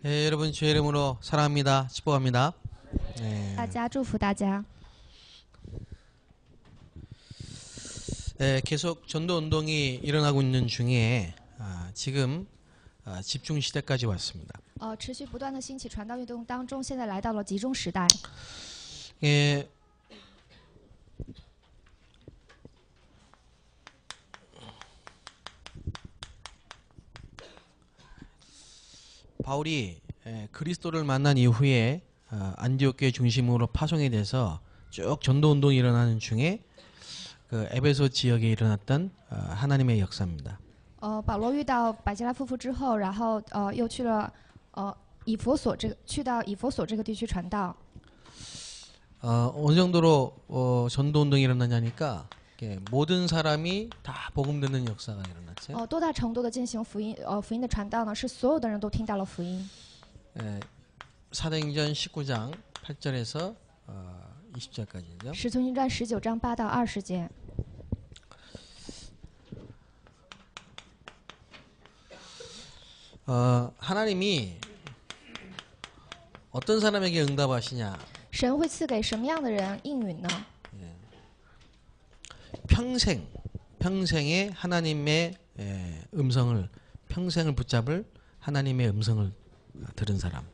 네, 여러분 주의 이름으로 사랑합니다. 축복합니다. 네, 大家祝福大家。 네, 계속 전도 운동이 일어나고 있는 중에 지금 집중 시대까지 왔습니다. 持续不断的兴起传道运动当中，现在来到了集中时代。 예, 바울이 그리스도를 만난 이후에 안디옥 교회 중심으로 파송이 돼서 쭉 전도 운동이 일어나는 중에 그 에베소 지역에 일어났던 하나님의 역사입니다. 保罗遇到百基拉夫妇之后，然后又去了以弗所这个地区传道。 어느 정도로 전도 운동이 일어나냐니까 모든 사람이 다 복음 듣는 역사가 일어났어요. 多大程度的进行福音的传道呢？是所有的人都听到了福音。 사도행전 19장 8절에서 20절까지죠. 使徒行传19章8到20节。 하나님이 어떤 사람에게 응답하시냐? 神会赐给什么样的人应允呢？ 평생에 하나님의 음성을 평생을 붙잡을 하나님의 음성을 들은 사람.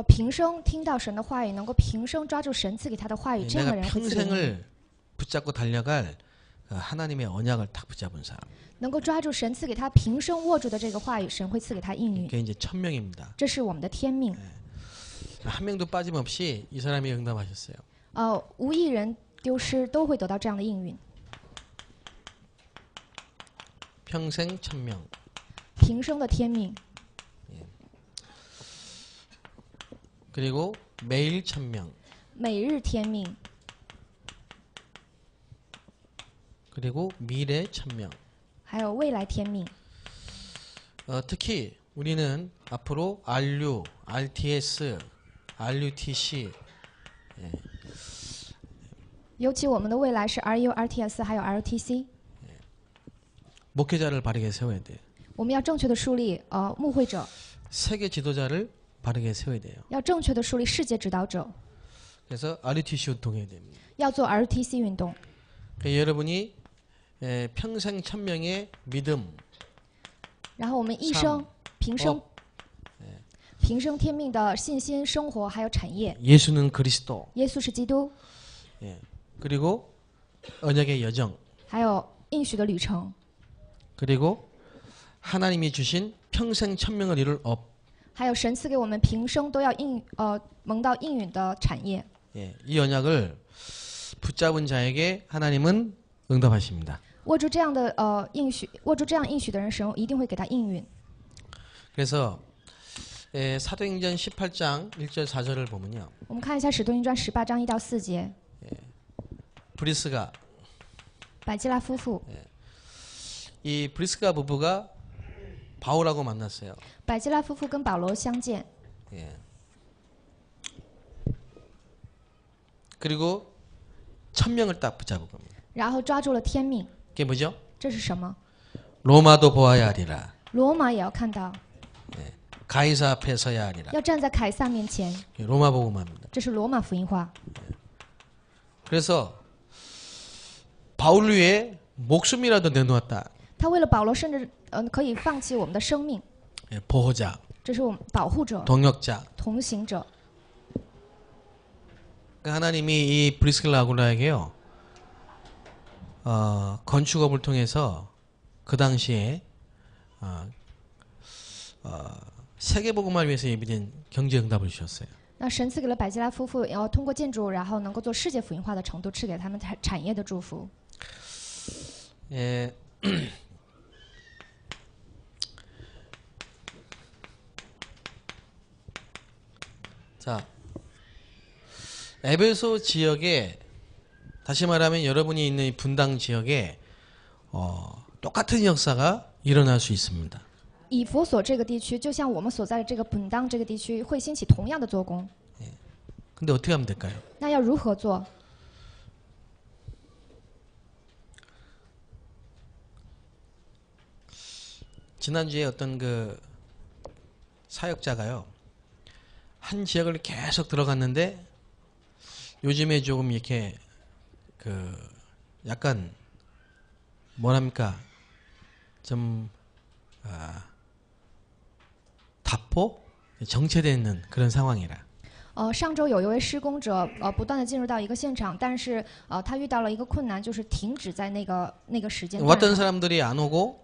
平生听到神的话语，能够平生抓住神赐给他的话语，这样的 내가 人会赐给应允。 평생을 붙잡고 달려갈 하나님의 언약을 딱 붙잡은 사람. 能够抓住神赐给他平生握住的这个话语，神会赐给他应允。 그게 이제 천명입니다. 这是我们的天命。 한 명도 빠짐없이 이 사람이 응답하셨어요. 无一人丢失，都会得到这样的应允。 평생 천명. 平生的天命， 그리고 매일 천명. 每日天命， 그리고 미래 천명. 还有未来天命。 특히 우리는 앞으로 RU, RTS, RUTC 尤其我们的未来是 RU、RTS 还有 RTC， 목회자를 바르게 세워야 돼요. 我们要正确的树立牧会者， 세계 지도자를 바르게 세워야 돼요. 要正确的树立世界指导者， 그래서 RUTC 운동해야 됩니다. 要做 RTC 运动。 그러니까 여러분이 평생 천명의 믿음, 然后我们一生平生平生天命的信心、生活还有产业。 예수는 그리스도, 耶稣是基督， 그리고 언약의 여정, 还有应许的旅程， 그리고 하나님이 주신 평생 천명을 이룰 업. 还有神赐给我们平生都要蒙到应允的产业。 이 언약을 붙잡은 자에게 하나님은 응답하십니다. 握住这样应许的人，神一定会给他应允。 그래서 사도행전 18장 1절 4절을 보면요. 我们看一下《使徒行传》18章1到4节， 브리스가 百基拉夫妇， 이 브리스가 부부가 바울하고 만났어요. 百基拉夫妇跟保罗相见， 그리고 천명을 딱 붙잡은 겁니다. 然后抓住了天命。 그게 뭐죠? 这是什么？ 로마도 보아야 하리라. 罗马也要看到， 가이사 앞에 서야 하리라. 要站在凯撒面前， 로마 복음합니다. 这是罗马福音化。 그래서 바울을 위해 목숨이라도 내놓았다. 他为了保罗，甚至可以放弃我们的生命， 보호자, 这是我们保护者、 동역자. 同行者。 하나님이 이 브리스길라 아굴라에게요. 건축업을 통해서 그 당시에 세계복음화를 위해서 예비된 경제응답을 주셨어요. 那神赐给了百基拉夫妇，通过建筑，然后能够做世界福音化的程度，赐给他们产业的祝福。 예, 자, 에베소 지역에 다시 말하면 여러분이 있는 이 분당 지역에 똑같은 역사가 일어날 수 있습니다. 以弗所这个地区，就像我们所在的这个本当这个地区，会兴起同样的做工。 근데 어떻게 하면 될까요? 那要如何做？ 지난주에 어떤 그 사역자가요. 한 지역을 계속 들어갔는데 요즘에 조금 이렇게 그 약간 뭐랍니까 좀 답보 정체되는 그런 상황이라. 上周有一位施工者不断的进入到一个现场，但是他遇到了一个困难，就是停止在那个时间段 왔던 上。 사람들이 안 오고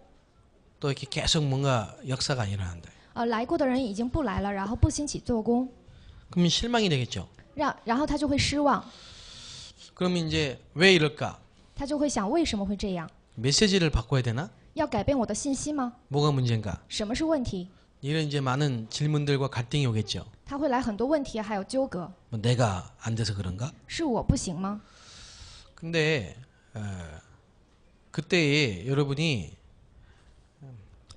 또 이렇게 계속 뭔가 역사가 일어난다. 来过的人已经不来了，然后不兴起做工， 그러면 실망이 되겠죠. 然后他就会失望， 그러면 이제 왜 이럴까? 他就会想为什么会这样？ 메시지를 바꿔야 되나? 要改变我的信息吗？ 뭐가 문제인가? 什么是问题？ 이런 이제 많은 질문들과 갈등이 오겠죠. 他会来很多问题，还有纠葛， 뭐 내가 안 돼서 그런가? 是我不行吗？ 근데 그때에 여러분이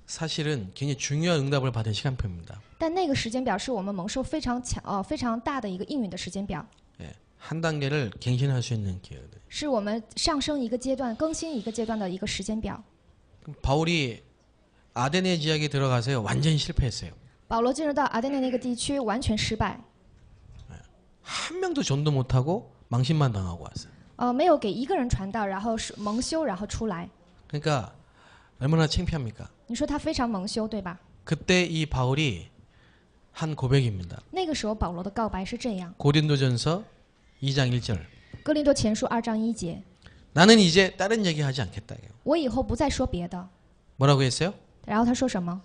사실은 굉장히 중요한 응답을 받은 시간표입니다. 但那个时间表是我们蒙受非常大的一个应允的时间表， 예, 한 단계를 갱신할 수 있는 기회들. 是我们上升一个阶段、更新一个阶段的一个时间表。 바울이 아데네 지역에 들어가서요 완전히 실패했어요. 保罗进入到阿데네那个地区，完全失败， 한 명도 전도 못하고 망신만 당하고 왔어요. 没有给一个人传道，然后蒙羞，然后出来。 그러니까 얼마나 창피합니까? 你说他非常蒙羞，对吧？ 그때 이 바울이 한 고백입니다. 那个时候保罗的告白是这样： 고린도전서 2장 1절. 哥林多前书2章1节， 나는 이제 다른 얘기하지 않겠다. 我以后不再说别的。 뭐라고 했어요? 然后他说什么？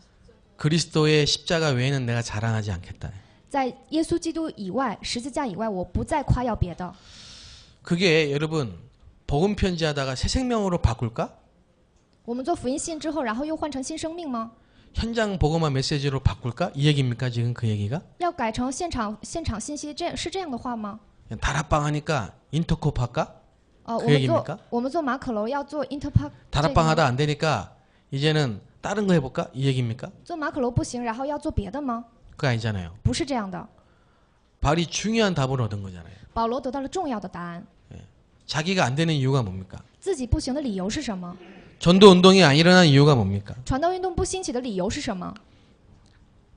그리스도의 십자가 외에는 내가 자랑하지 않겠다. 在耶稣基督以外，十字架以外，我不再夸耀别的。 그게 여러분 복음 편지하다가 새 생명으로 바꿀까? 我们做福音信之后，然后又换成新生命吗？ 현장 복음화 메시지로 바꿀까? 이 얘기입니까 지금 그 얘기가? 要改成现场信息，是这样的话吗？ 다락방 하니까 인터콥 할까? 我 그 们 얘기입니까? 我们做马可楼要做 Interpark， 다락방 하다 안 되니까 이제는 다른 거 해볼까? 이 얘기입니까? 做马可楼不行，然后要做别的吗？ 그거 아니잖아요. 不是这样的。 바울이 중요한 답을 얻은 거잖아요. 保罗得到了重要的答案， 자기가 안 되는 이유가 뭡니까? 自己不行的理由是什么？ 전도 운동이 안 일어난 이유가 뭡니까? 传道运动不兴起的理由是什么？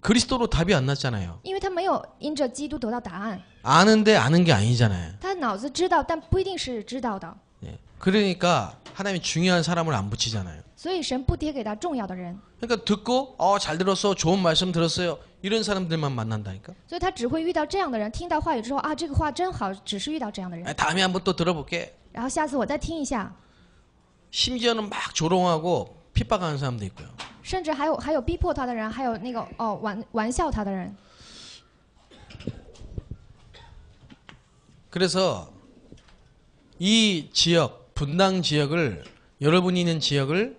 그리스도로 답이 안 났잖아요. 因为他没有因着基督得到答案， 아는데 아는 게 아니잖아요. 他脑子知道，但不一定是知道的， 예. 그러니까 하나님이 중요한 사람을 안 붙이잖아요. 所以神不贴给他重要的人， 그러니까 듣고 잘 들었어, 좋은 말씀 들었어요. 이런 사람들만 만난다니까. 所以他只会遇到这样的人。听到话语之后啊，这个话真好，只是遇到这样的人。 다음에 한번 또 들어볼게. 然后下次我再听一下， 심지어는 막 조롱하고 핍박하는 사람도 있고요. 甚至还有逼迫他的人，还有那个玩笑他的人。 그래서 이 지역, 분당 지역을 여러분이 있는 지역을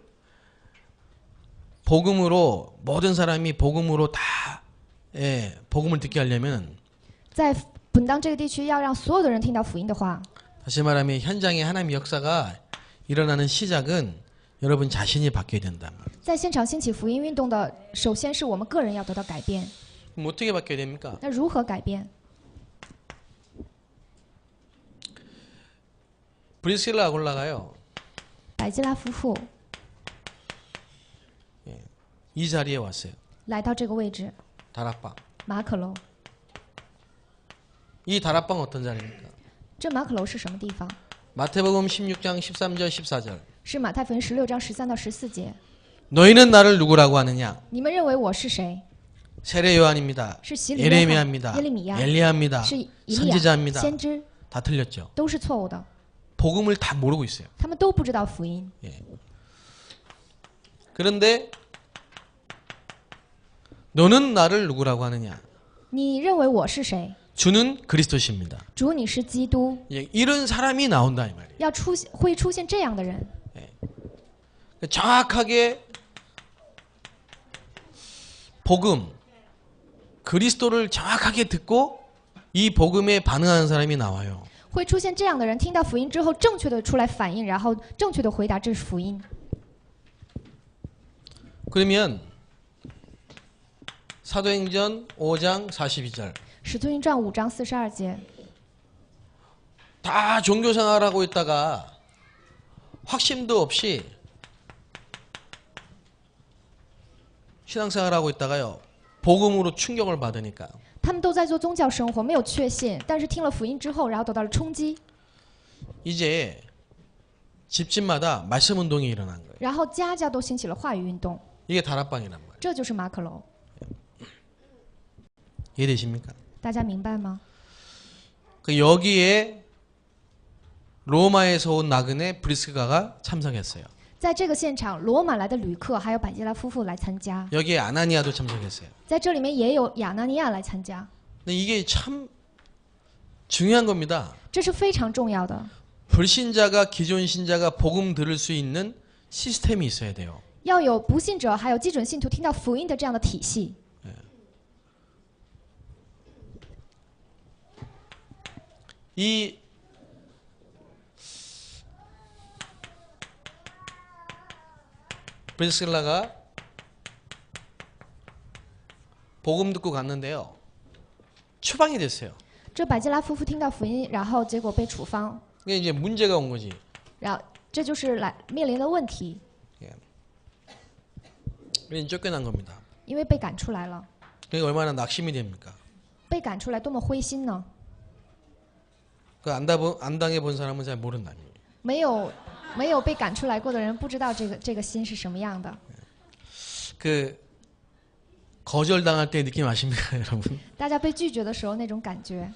복음으로 모든 사람이 복음으로 다 복음을 듣게 하려면 在本当这个地区，要让所有的人听到福音的话， 다시 말하면 현장에 하나님의 역사가 일어나는 시작은 여러분 자신이 바뀌어야 된다. 在现场兴起福音运动的，首先是我们个人要得到改变。 그럼 어떻게 바뀌어야 됩니까? 那如何改变？ 브리스길라 아굴라가요. 百基拉夫妇 이 자리에 왔어요. 来到这个位置， 다락방. 马可楼。 이 다락방 어떤 자리입니까? 这马可楼是什么地方？ 마태복음 16장 13절 14절. 是马太福音16章13到14节。 너희는 나를 누구라고 하느냐? 你们认为我是谁？ 세례 요한입니다. 是洗礼约翰、 예레미야입니다. 耶利米亚， 엘리야입니다. 是以利亚、 선지자입니다. 先知， 다 틀렸죠. 都是错误的。 복음을 다 모르고 있어요. 他们都不知道福音。 그런데 너는 나를 누구라고 하느냐? 你认为我是谁？ 주는 그리스도십니다. 主，你是基督。 이런 사람이 나온다 이 말이에요. 会出现这样的人， 정확하게 복음, 그리스도를 정확하게 듣고 이 복음에 반응하는 사람이 나와요. 会出现这样的人，听到福音之后，正确的出来反应，然后正确的回答这是福音。 그러면 사도행전 5장 42절. 使徒行传5章42节， 다 종교생활하고 있다가 확신도 없이 신앙생활하고 있다가요. 복음으로 충격을 받으니까 他们都在做宗教生活，没有确信，但是听了福音之后，然后得到了冲击， 이제 집집마다 말씀 운동이 일어난 거예요. 然后家家都兴起了话语运动， 이게 다락방이란 말이에요. 这就是马可楼。 이해되십니까? 大家明白吗？ 그 여기에 로마에서 온 나그네 브리스가가 참석했어요. 在这个现场，罗马来的旅客还有百基拉夫妇来参加， 여기에 아나니아도 참석했어요. 在这里面也有亚拿尼亚来参加， 근데 이게 참 중요한 겁니다. 这是非常重要的。 불신자가 기존 신자가 복음 들을 수 있는 시스템이 있어야 돼요. 要有不信者还有基准信徒听到福音的这样的体系。 이 브리스길라가 복음 듣고 갔는데요. 추방이 됐어요. 这百基拉夫妇听到福音，然后结果被处方， 이게 이제 문제가 온 거지. 然后这就是面临的问题， 우리는 쫓겨난 겁니다. 因为被赶出来了。 그게 얼마나 낙심이 됩니까? 被赶出来多么灰心呢？ 그 안 당해 본 사람은 잘 모른다. 没有被赶出来过的人不知道这个心是什么样的。 그 거절당할 때 느낌 아십니까, 여러분? 大家被拒绝的时候那种感觉，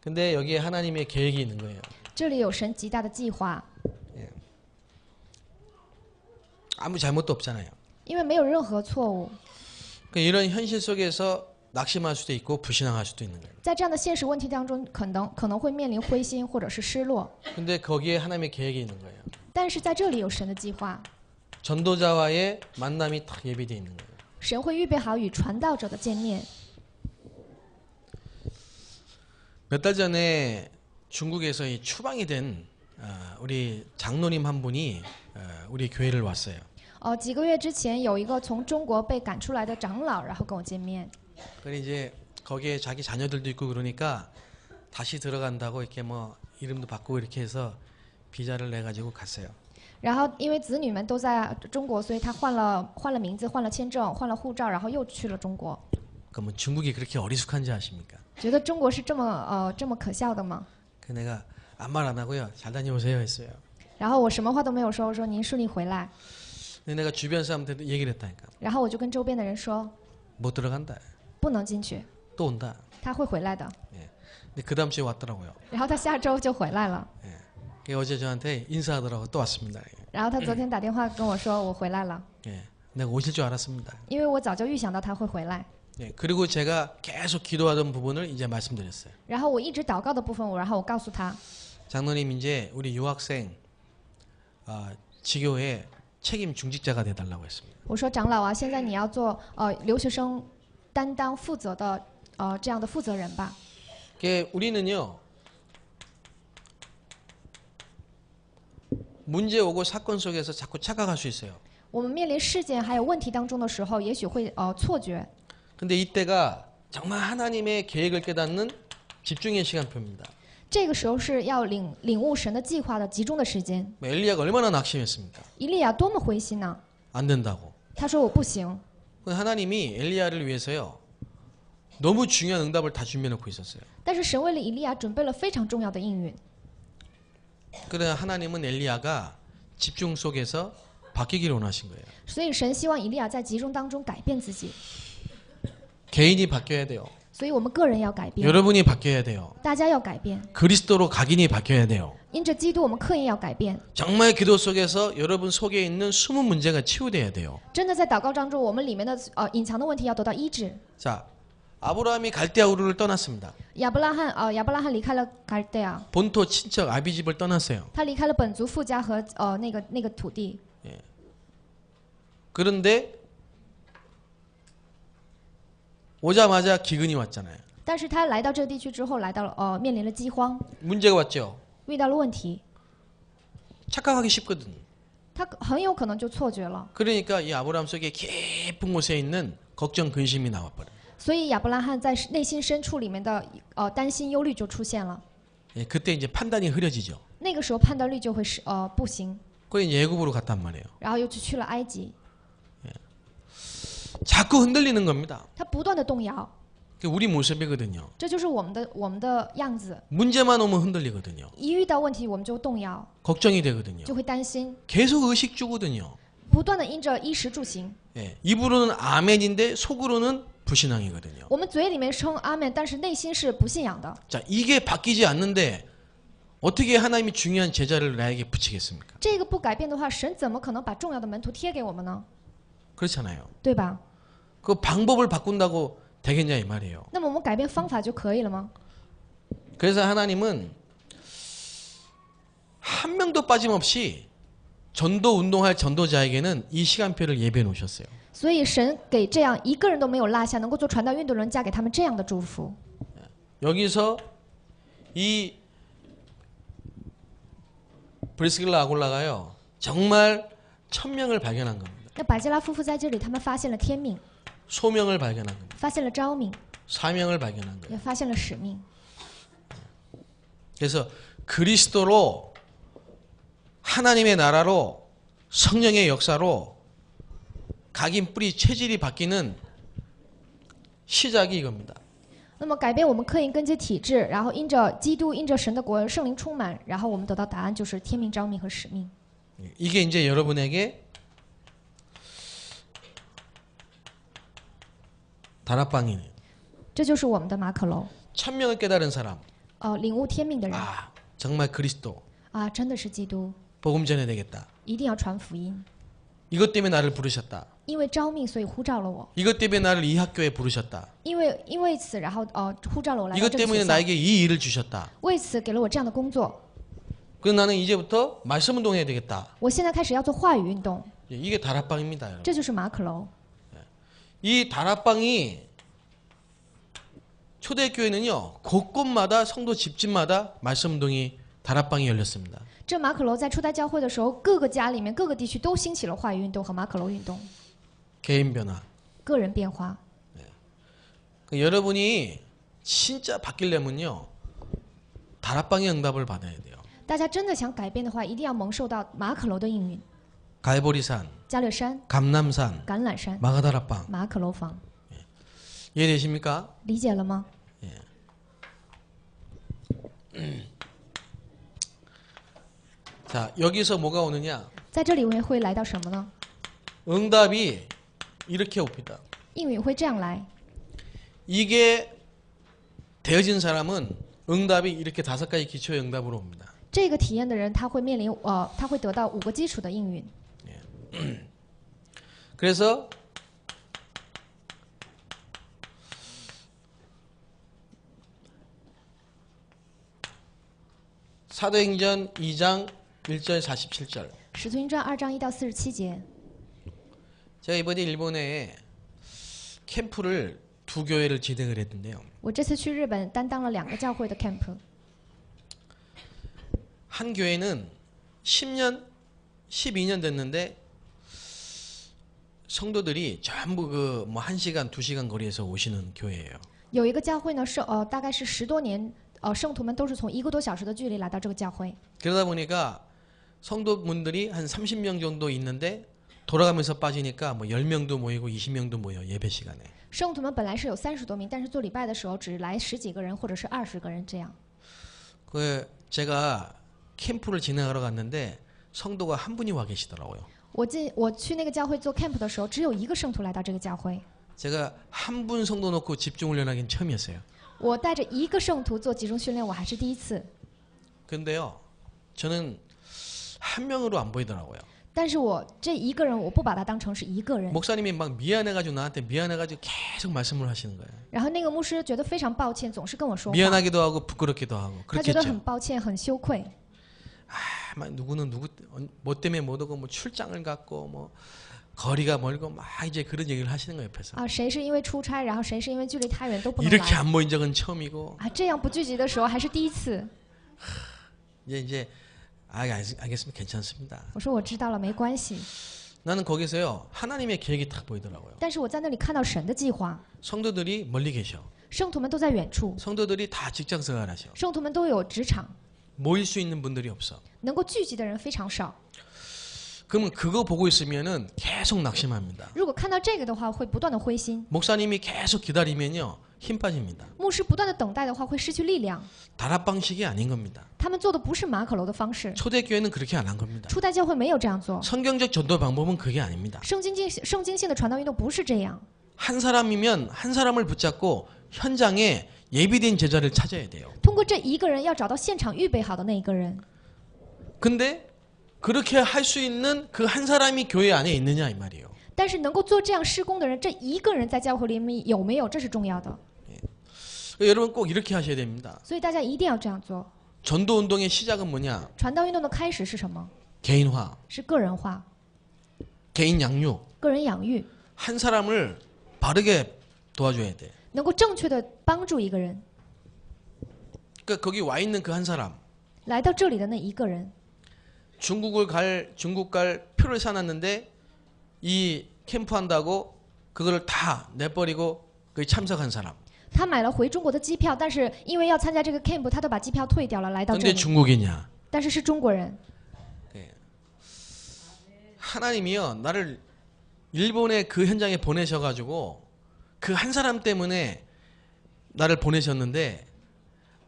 근데 여기에 하나님의 계획이 있는 거예요. 这里有神极大的计划， 아무 잘못도 없잖아요. 因为没有任何错误。 그 이런 현실 속에서 낙심할 수도 있고 불신앙할 수도 있는 거예요. 在这样的现实问题当中，可能会面临灰心或者是失落， 근데 거기에 하나님의 계획이 있는 거예요. 但是在这里有神的计划， 전도자와의 만남이 딱 예비되어 있는 거예요. 神会预备好与传道者的见面。 몇 달 전에 중국에서 이 추방이 된 우리 장로님 한 분이 우리 교회를 왔어요. 几个月之前有一个从中国被赶出来的长老，然后跟我见面。 그래 이제 거기에 자기 자녀들도 있고 그러니까 다시 들어간다고 이렇게 뭐 이름도 바꾸고 이렇게 해서 비자를 내 가지고 갔어요. 然后因为子女们都在中国，所以他换了名字，换了签证，换了护照，然后又去了中国。 그러면 중국이 그렇게 어리숙한지 아십니까? 觉得中国是这么可笑的吗？ 그 내가 아무 말 안 하고요. 잘 다녀오세요 했어요. 然后我什么话都没有说，我说您顺利回来。 근데 내가 주변 사람한테 얘기를 했다니까. 然后我就跟周边的人说， 못 들어간다. 不能进去， 또 온다. 他会回来的。 근데 그 다음 주에 왔더라고요. 然后他下周就回来了。 예. 어제 저한테 인사하더라고 또 왔습니다. 然后他昨天打电话跟我说我回来了， 예. 내가 오실 줄 알았습니다. 因为我早就预想到他会回来。 예. 그리고 제가 계속 기도하던 부분을 이제 말씀드렸어요. 然后我一直祷告的部分，然后我告诉他， 장로님 이제 우리 유학생 지교회 책임 중직자가 돼달라고 했습니다. 我说长老啊，现在你要做留学生担当负责的这样的负责人吧。 우리는요 문제 오고 사건 속에서 자꾸 착각할 수 있어요. 我们面临事件还有问题当中的时候，也许会错觉。 근데 이때가 정말 하나님의 계획을 깨닫는 집중의 시간표입니다. 这个时候是要领悟神的计划的集中的时间。 엘리야가 얼마나 낙심했습니까? 以利亚多么灰心呢？ 안 된다고. 他说我不行。 하나님이 엘리야를 위해서요 너무 중요한 응답을 다 준비해놓고 있었어요. 但是神为了以利亚准备了非常重要的应允。 그러나 하나님은 엘리야가 집중 속에서 바뀌기를 원하신 거예요. 所以神希望以利亚在集中当中改变自己。 개인이 바뀌어야 돼요. 所以我们个人要改变， 여러분이 바뀌어야 돼요. 大家要改变。 그리스도로 각인이 바뀌어야 돼요. 因着基督，我们刻意要改变。 정말 기도 속에서 여러분 속에 있는 숨은 문제가 치유돼야 돼요. 真的在祷告当中，我们里面的隐藏的问题要得到医治。 자, 아브라함이 갈대아 우르를 떠났습니다. 亚伯拉罕离开了갈대아， 본토 친척 아비집을 떠났어요. 他离开了本族父家和那个土地。 그런데 오자마자 기근이 왔잖아요. 但是他来到这个地区之后，来到了面临了饥荒， 문제가 왔죠. 遇到了问题， 착각하기 쉽거든. 他很有可能就错觉了。 그러니까 이 아브라함 속에 깊은 곳에 있는 걱정 근심이 나와버려. 所以亚伯拉罕在内心深处里面的担心忧虑就出现了。 예, 그때 이제 판단이 흐려지죠. 那个时候判断力就会不行， 그래 이제 애굽으로 갔단 말이에요. 然后又去了埃及。 자꾸 흔들리는 겁니다. 他不断的动摇， 그게 우리 모습이거든요. 这就是我们的样子。 문제만 오면 흔들리거든요. 一遇到问题，我们就动摇， 걱정이 되거든요. 就会担心， 계속 의식 주거든요. 不断的因着衣食住行。 예, 입으로는 아멘인데 속으로는 불신앙이거든요. 我们嘴里面称阿门，但是内心是不信仰的。 자, 이게 바뀌지 않는데 어떻게 하나님이 중요한 제자를 나에게 붙이겠습니까? 这个不改变的话，神怎么可能把重要的门徒贴给我们呢？ 그렇잖아요. 对吧？ 그 방법을 바꾼다고 되겠냐 이 말이에요. 那么我们改变方法就可以了吗？ 그래서 하나님은 한 명도 빠짐없이 전도 운동할 전도자에게는 이 시간표를 예배해 놓으셨어요. 所以神给这样一个人都没有落下，能够做传道运动人，加给他们这样的祝福。 여기서 이 브리스길라 아굴라가요 정말 천명을 발견한 겁니다. 那百基拉夫妇在这里，他们发现了天命， 소명을 발견한 겁니다. 发现了召命， 사명을 발견한 거예요. 也发现了使命。 그래서 그리스도로 하나님의 나라로 성령의 역사로 각인 뿌리 체질이 바뀌는 시작이 이겁니다. 那么改变我们刻印根基体制，然后因着基督、因着神的国、圣灵充满，然后我们得到答案就是天命、召命和使命。 이게 이제 여러분에게 다락방이네요. 这就是我们的马可楼。 천명을 깨달은 사람. 领悟天命的人 아, 정말 그리스도 啊，真的是基督， 복음 전해야 되겠다. 一定要传福音。 이것 때문에 나를 부르셨다. 因为召命，所以呼召了我。 이것 때문에 나를 이 학교에 부르셨다. 因为此，然后呼召了我来到 이것 这个 때문에 学校。 나에게 이 일을 주셨다. 为此给了我这样的工作。 그래서 나는 이제부터 말씀 운동해야 되겠다. 我现在开始要做话语运动， 이게 다락방입니다, 여러분. 这就是马可楼。 이 다락방이 초대교회는요 곳곳마다 성도 집집마다 말씀 운동이 다락방이 열렸습니다. 这马可楼在初代教会的时候，各个家里面、各个地区都兴起了话语运动和马可楼运动， 개인 변화. 个人变化。 여러분이 진짜 바뀌려면요 다락방의 응답을 받아야 돼요. 大家真的想改变的话，一定要蒙受到马可楼的应允。 갈보리산, 加略山、 감남산, 橄榄山、 마가다락방. 马可楼房， 이해되십니까? 理解了吗？ 자, 여기서 뭐가 오느냐? 在这里会来到什么呢？ 응답이 이렇게 옵니다. 应允会这样来。 이게 되어진 사람은 응답이 이렇게 5가지 기초의 응답으로 옵니다. 这个体验的人，他会面临他会得到5个基础的应允。 그래서 사도행전 2장 1절 47절. 使徒行传2章1到47节。 제가 이번에 일본에 캠프를 2교회를 진행을 했는데요. 我这次去日本担当了2个教会的 camp， 한 교회는 10년, 12년 됐는데 성도들이 전부 그 뭐 1시간, 2시간 거리에서 오시는 교회예요. 有一个教会呢是大概是10多年，圣徒们都是从1个多小时的距离来到这个教会。 그러다 보니까 성도분들이 한 30명 정도 있는데 돌아가면서 빠지니까 뭐 10명도 모이고 20명도 모여 예배 시간에. 圣徒们本来是有30多名，但是做礼拜的时候只来10几个人或者是20个人这样。 그 제가 캠프를 진행하러 갔는데 성도가 한 분이 와 계시더라고요. 我去那个教会做 camp 的时候，只有1个圣徒来到这个教会。 제가 한 분 성도 놓고 집중 훈련하기는 처음이었어요. 我带着1个圣徒做集中训练，我还是第一次。 근데요, 저는 한 명으로 안 보이더라고요. 但是我这1个人，我不把他当成是1个人。 목사님이 막 미안해가지고 나한테 미안해가지고 계속 말씀을 하시는 거예요. 然后那个牧师觉得非常抱歉，总是跟我说话。 미안하기도 하고 부끄럽기도 하고 他觉得 그렇겠죠. 很抱歉，很羞愧。 막 누구는 누구 뭐 때문에 못 오고 뭐 출장을 갔고 뭐 거리가 멀고 막 이제 그런 얘기를 하시는 거예요 옆에서. 谁是因为出差，然后谁是因为距离太远都不能 이렇게 来。 안 모인 적은 처음이고 这样不聚集的时候还是第一次。 이제 알겠습니다. 괜찮습니다. 我说我知道了，没关系。 나는 거기서요 하나님의 계획이 딱 보이더라고요. 但是我在那里看到神的计划， 성도들이 멀리 계셔. 圣徒们都在远处， 성도들이 다 직장 생활하셔. 圣徒们都有职场， 모일 수 있는 분들이 없어. 能够聚集的人非常少。 그러면 그거 보고 있으면은 계속 낙심합니다. 如果看到这个的话，会不断的灰心。 목사님이 계속 기다리면요 힘 빠집니다. 牧师不断的等待的话，会失去力量。 다락 방식이 아닌 겁니다. 他们做的不是马可楼的方式， 초대교회는 그렇게 안 한 겁니다. 初代教会没有这样做。 성경적 전도 방법은 그게 아닙니다. 圣经性的传道运动不是这样。 한 사람이면 한 사람을 붙잡고 현장에 예비된 제자를 찾아야 돼요. 通过这一个人，要找到现场预备好的那一个人。 근데 그렇게 할 수 있는 그 한 사람이 교회 안에 있느냐 이 말이에요. 但是能够做这样施工的人，这一个人在教会里面有没有，这是重要的。 여러분 꼭 이렇게 하셔야 됩니다. 所以大家一定要这样做。 전도 운동의 시작은 뭐냐? 传道运动的开始是什么？ 개인화, 是个人化、 개인 양육. 个人养育， 한 사람을 바르게 도와줘야 돼. 能够正确的帮助一个人。 그러니까 거기 와 있는 그 한 사람. 来到这里的那一个人， 중국 갈 표를 사놨는데 이 캠프 한다고 그거를 다 내버리고 거기 참석한 사람. 他买了回中国的机票，但是因为要参加这个 camp， 他都把机票退掉了，来到这 근데 里。 중국이냐? 但是是中国人， 하나님이요 나를 일본의 그 현장에 보내셔가지고 그 한 사람 때문에 나를 보내셨는데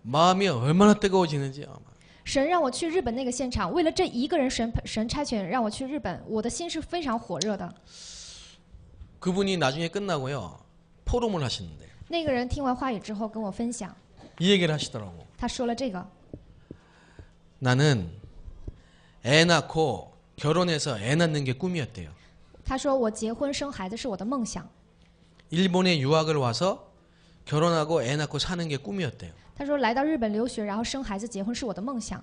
마음이 얼마나 뜨거워지는지요. 神让我去日本那个现场，为了这一个人，神差遣让我去日本，我的心是非常火热的。 그분이 나중에 끝나고요 포럼을 하시는데 那个人听完话语之后跟我分享， 이 얘기를 하시더라고. 他说了这个： 나는 애 낳고 결혼해서 애 낳는 게 꿈이었대요. 他说我结婚生孩子是我的梦想。 일본에 유학을 와서 결혼하고 애 낳고 사는 게 꿈이었대요. 他说来到日本留学，然后生孩子结婚是我的梦想。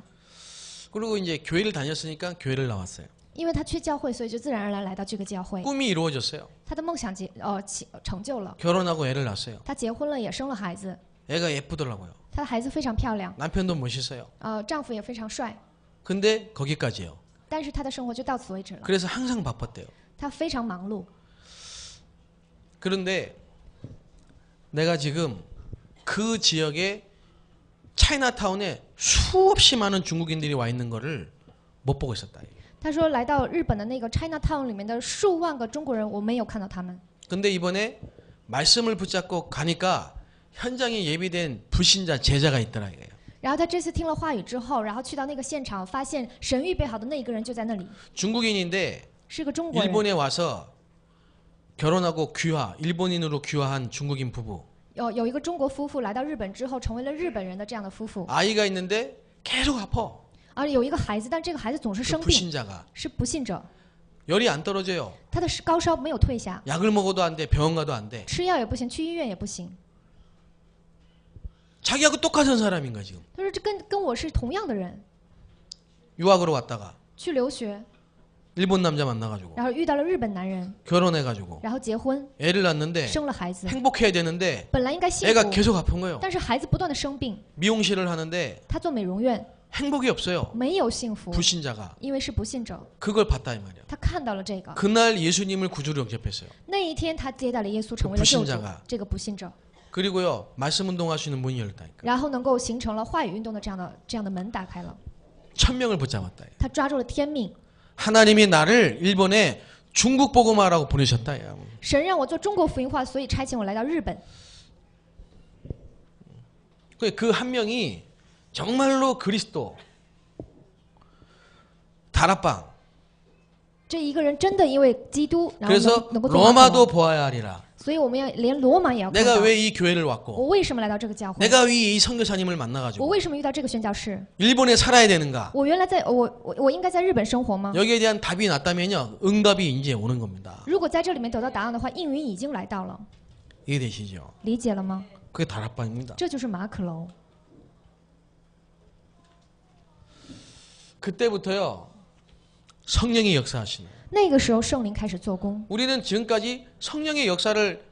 그리고 이제 교회를 다녔으니까 교회를 나왔어요. 因为他去教会，所以就自然而然来到这个教会。 꿈이 이루어졌어요. 他的梦想成就了， 결혼하고 애를 낳았어요. 他结婚了，也生了孩子。 애가 예쁘더라고요. 他的孩子非常漂亮， 남편도 멋있어요. 丈夫也非常帅， 근데 거기까지요. 但是他的生活就到此为止了。 그래서 항상 바빴대요. 他非常忙碌。 그런데 내가 지금 그 지역에 차이나타운에 수없이 많은 중국인들이 와 있는 거를 못 보고 있었다. 他说来到日本的那个 Chinatown 里面的数万个中国人，我没有看到他们。 근데 이번에 말씀을 붙잡고 가니까 현장에 예비된 불신자 제자가 있더라 이거예요. 然后他这次听了话语之后，然后去到那个现场，发现神预备好的那一个人就在那里， 중국인인데 是个中国人。 일본에 와서 결혼하고 일본인으로 귀화한 중국인 부부. 有一个中国夫妇来到日本之后，成为了日本人的这样的夫妇， 아이가 있는데 계속 아파. 而有一个孩子，但这个孩子总是 그 生病， 불신자가 是不信者， 열이 안 떨어져요. 他的高烧没有退下， 약을 먹어도 안 돼. 병원 가도 안 돼. 吃药也不行，去医院也不行。 자기하고 똑같은 사람인 거야 지금. 他说这跟我是同样的人， 유학으로 왔다가 去留学， 일본 남자 만나가지고 然后遇到了日本男人， 결혼해가지고 然后结婚， 애를 낳는데 生了孩子， 행복해야 되는데 本来应该幸 애가 福， 계속 아픈 거예요. 但是孩子不断的生病， 미용실을 하는데 他做美容院 행복이 없어요. 没有幸福， 불신자가 因为是不信者， 그걸 봤다 이 말이야. 他看到了这个， 그날 예수님을 구주로 영접했어요. 那一天他接待了耶稣，成为了救主 불신자가 ，这个不信者， 그리고요 말씀 운동하시는 문이 열렸다니까. 然后能够形成了话语运动的这样的门打开了， 천명을 붙잡았다. 他抓住了天命， 하나님이 나를 일본에 중국 복음화라고 보내셨다. 야. 神让我做中国福音化，所以差遣我来到日本。 그 한 명이 정말로 그리스도 다락방. 这一个人真的因为基督，然后 그래서 能够做马可 로마도 楼， 보아야 하리라. 所以我们要连罗马也要看 내가 到。 왜 이 교회를 왔고 我为什么来到这个教会？ 내가 왜 이 선교사님을 我 만나가지고 为什么遇到这个宣教士？ 일본에 살아야 되는가? 我原来我应该在日本生活吗？ 여기에 대한 답이 났다면요 응답이 이제 오는 겁니다. 如果在这里面得到答案的话，应允已经来到了， 이해되시죠? 理解了吗？ 그게 다락방입니다. 这就是马可楼。 그때부터요 성령이 역사하시는. 那个时候圣灵开始做工， 우리는 지금까지 성령의 역사를